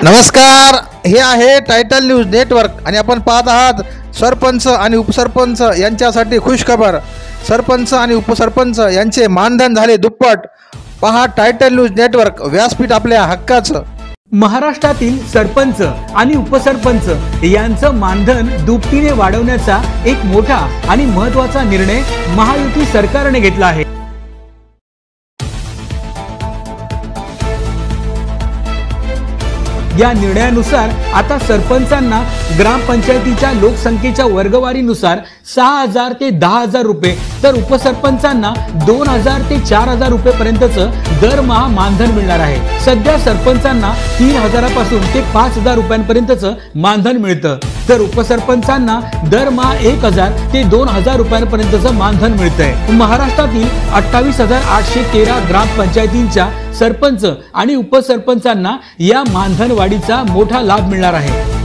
नमस्कार, हे आहे टायटल न्यूज नेटवर्क आणि आपण पाहत आहात सरपंच आणि उपसरपंच यांच्यासाठी खुशखबर। सरपंच आणि उपसरपंच यांचे मानधन झाले दुप्पट। पहा टायटल न्यूज नेटवर्क, व्यासपीठ आपल्या हक्काचं। महाराष्ट्रातील सरपंच आणि उपसरपंच यांचं मानधन दुपटीने वाढवण्याचा एक मोठा आणि महत्त्वाचा निर्णय महायुती सरकारने घेतला आहे। या निर्णयानुसार आता सरपंचांना ग्रामपंचायतीच्या लोकसंख्येच्या वर्गवारीनुसार 6,000 ते 10,000 रुपये, तर उपसरपंचांना 2,000 ते 4,000 रुपये पर्यंतचं दरमहा मानधन मिळणार आहे। सध्या सरपंचांना 3,000 पासून ते 5,000 रुपयांपर्यंतचं मानधन मिळतं, तर उपसरपंचांना दरमहा 1,000 ते 2,000 रुपयांपर्यंतचं मानधन मिळतंय। महाराष्ट्रातील 28,813 ग्रामपंचायतींच्या सरपंच आणि उपसरपंचांना या मानधन वाढीचा मोठा लाभ मिळणार आहे।